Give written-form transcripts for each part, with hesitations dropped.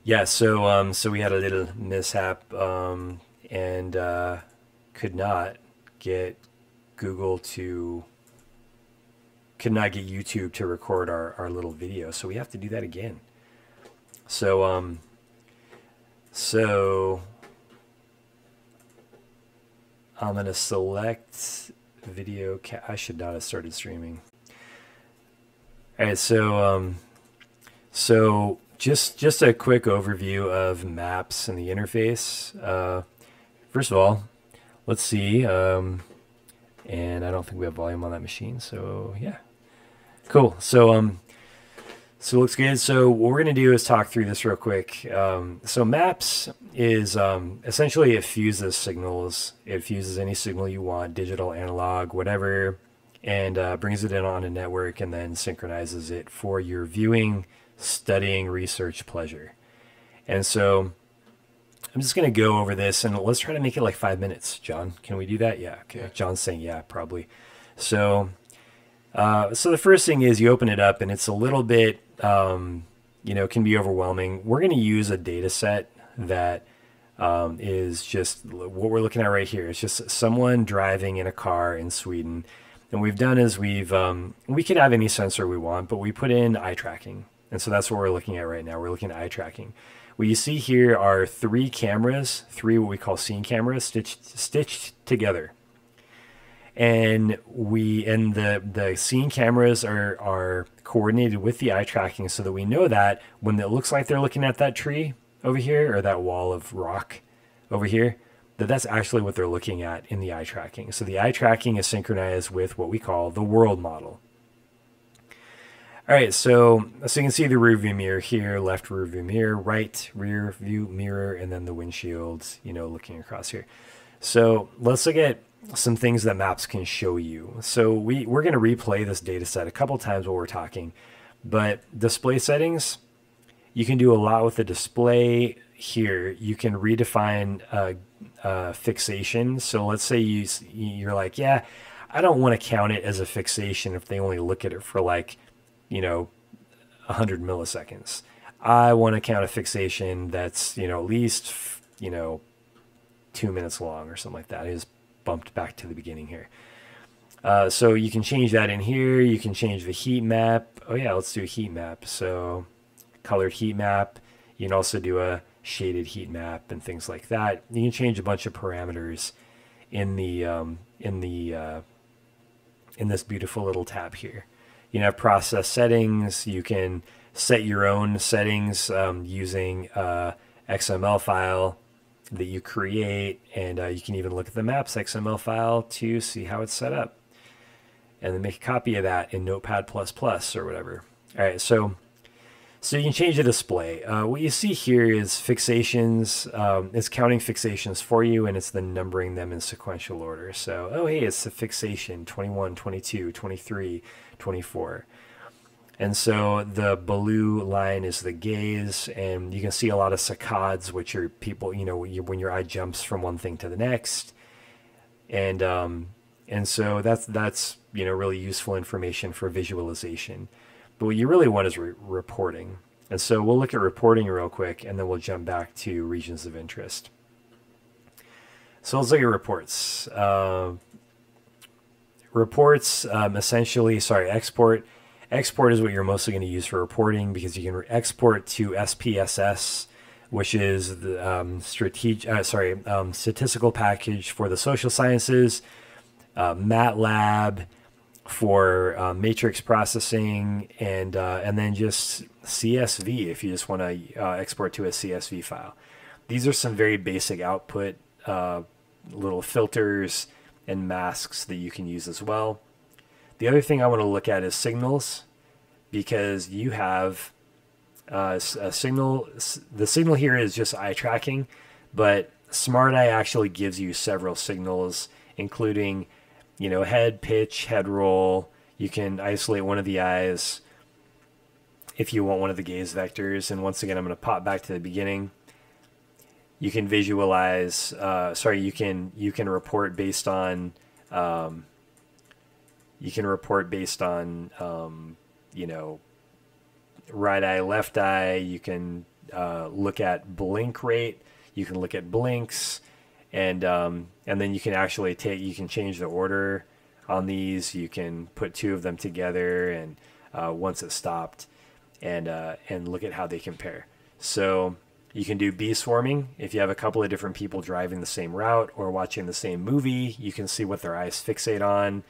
Yeah, so we had a little mishap, and could not get Google to could not get YouTube to record our little video, so we have to do that again. So so I'm gonna select video. I should not have started streaming. All right, so just a quick overview of maps and the interface. First of all, let's see. And I don't think we have volume on that machine, so yeah, cool. So it looks good. So what we're going to do is talk through this real quick. So MAPPS is essentially it fuses signals. It fuses any signal you want, digital, analog, whatever, and brings it in on a network and then synchronizes it for your viewing, studying, research pleasure. And so I'm just going to go over this and let's try to make it like 5 minutes. John, can we do that? Yeah. Okay. Yeah. John's saying yeah, probably. So the first thing is you open it up and it's a little bit, can be overwhelming. We're going to use a data set that is just what we're looking at right here. It's just someone driving in a car in Sweden. And what we've done is we could have any sensor we want, but we put in eye tracking. And so that's what we're looking at right now. We're looking at eye tracking. What you see here are 3 cameras, 3 what we call scene cameras stitched together. And the scene cameras are coordinated with the eye tracking so that we know that when it looks like they're looking at that tree over here or that wall of rock over here, that's actually what they're looking at in the eye tracking. So the eye tracking is synchronized with what we call the world model. All right, so you can see the rear view mirror here, left rear view mirror, right rear view mirror, and then the windshield, looking across here. So let's look at some things that maps can show you. So we're going to replay this data set a couple times while we're talking, but display settings, you can do a lot with the display here. You can redefine fixation. So let's say you're like, yeah, I don't want to count it as a fixation if they only look at it for like 100 milliseconds. I want to count a fixation that's at least 2 minutes long or something like that. It is bumped back to the beginning here. So you can change that in here. You can change the heat map. Oh yeah, let's do a heat map. So colored heat map. You can also do a shaded heat map and things like that. You can change a bunch of parameters in this beautiful little tab here. You can have process settings. You can set your own settings using XML file that you create, and you can even look at the maps XML file to see how it's set up, and then make a copy of that in Notepad++ or whatever. All right, so you can change the display. What you see here is fixations. It's counting fixations for you, and it's then numbering them in sequential order. So, oh hey, it's a fixation 21, 22, 23, 24. And so the blue line is the gaze, and you can see a lot of saccades, which are people, when your eye jumps from one thing to the next. And so that's really useful information for visualization. But what you really want is reporting. And so we'll look at reporting real quick, and then we'll jump back to regions of interest. So let's look at reports. Export. Export is what you're mostly going to use for reporting because you can export to SPSS, which is the statistical package for the social sciences, MATLAB for matrix processing, and then just CSV if you just want to export to a CSV file. These are some very basic output little filters and masks that you can use as well. The other thing I want to look at is signals, because you have a signal. The signal here is just eye tracking, but Smart Eye actually gives you several signals, including head pitch, head roll. You can isolate one of the eyes if you want one of the gaze vectors. And once again, I'm going to pop back to the beginning. You can visualize. You can report based on. right eye, left eye. You can look at blink rate. You can look at blinks, and then you can actually you can change the order on these. You can put two of them together, and once it's stopped, and look at how they compare. So you can do bee swarming. If you have a couple of different people driving the same route or watching the same movie, you can see what their eyes fixate on,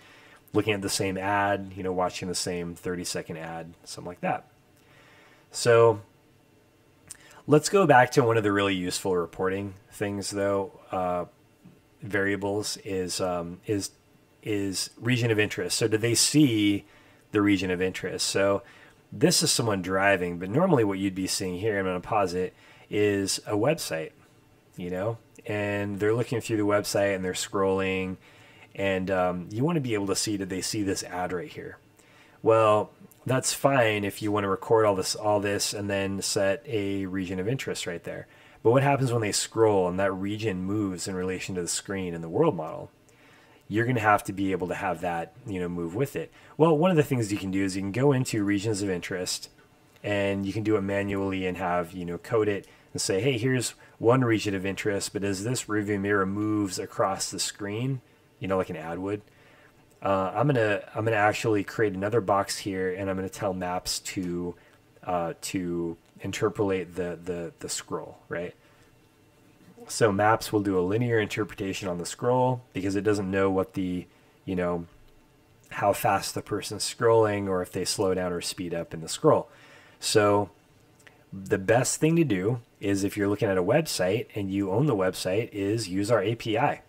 looking at the same ad, watching the same 30-second ad, something like that. So let's go back to one of the really useful reporting things, though. Variables is region of interest. So do they see the region of interest? So this is someone driving, but normally what you'd be seeing here, I'm going to pause it, is a website, and they're looking through the website and they're scrolling, and you want to be able to see, did they see this ad right here? Well, that's fine if you want to record all this and then set a region of interest right there. But what happens when they scroll and that region moves in relation to the screen in the world model? You're going to have to be able to have that, move with it. Well, one of the things you can do is you can go into regions of interest, and you can do it manually and have, code it and say, hey, here's one region of interest, but as this rearview mirror moves across the screen, like an ad would, I'm gonna actually create another box here, and I'm gonna tell MAPPS to interpolate the scroll, right? So MAPPS will do a linear interpretation on the scroll because it doesn't know what the, how fast the person's scrolling or if they slow down or speed up in the scroll. So the best thing to do is, if you're looking at a website and you own the website, is use our API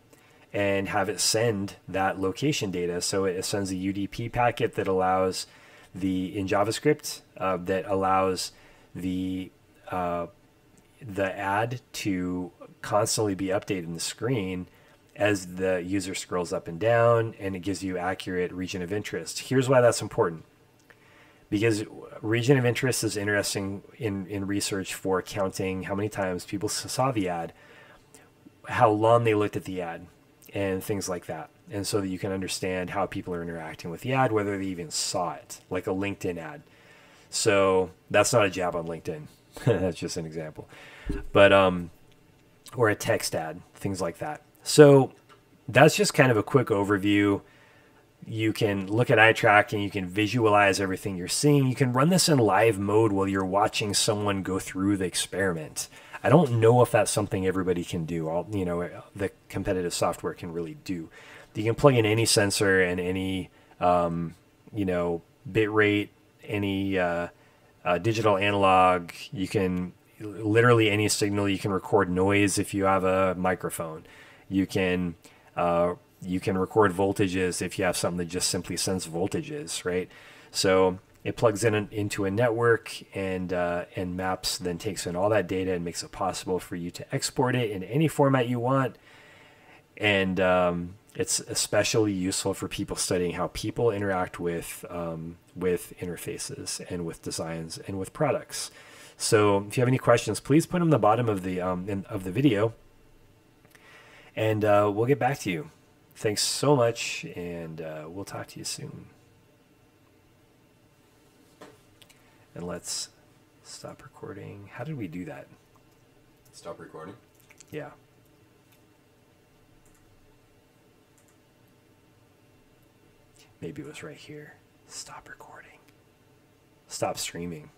and have it send that location data. So it sends a UDP packet that allows in JavaScript that allows the ad to constantly be updated in the screen as the user scrolls up and down, and it gives you accurate region of interest. Here's why that's important. Because region of interest is interesting in research for counting how many times people saw the ad, how long they looked at the ad, and things like that. And so that you can understand how people are interacting with the ad, whether they even saw it, like a LinkedIn ad. So that's not a jab on LinkedIn. That's just an example. But, or a text ad, things like that. So that's just kind of a quick overview. You can look at eye tracking, you can visualize everything you're seeing. You can run this in live mode while you're watching someone go through the experiment. I don't know if that's something everybody can do. The competitive software can really do. You can plug in any sensor and any, bit rate, any digital analog. You can literally any signal. You can record noise if you have a microphone. You can record voltages if you have something that just simply sends voltages, right? So it plugs into a network, and MAPPS then takes in all that data and makes it possible for you to export it in any format you want. And it's especially useful for people studying how people interact with interfaces and with designs and with products. So if you have any questions, please put them in the bottom of the video, and we'll get back to you. Thanks so much, and we'll talk to you soon. And let's stop recording. How did we do that? Stop recording? Yeah. Maybe it was right here. Stop recording. Stop streaming.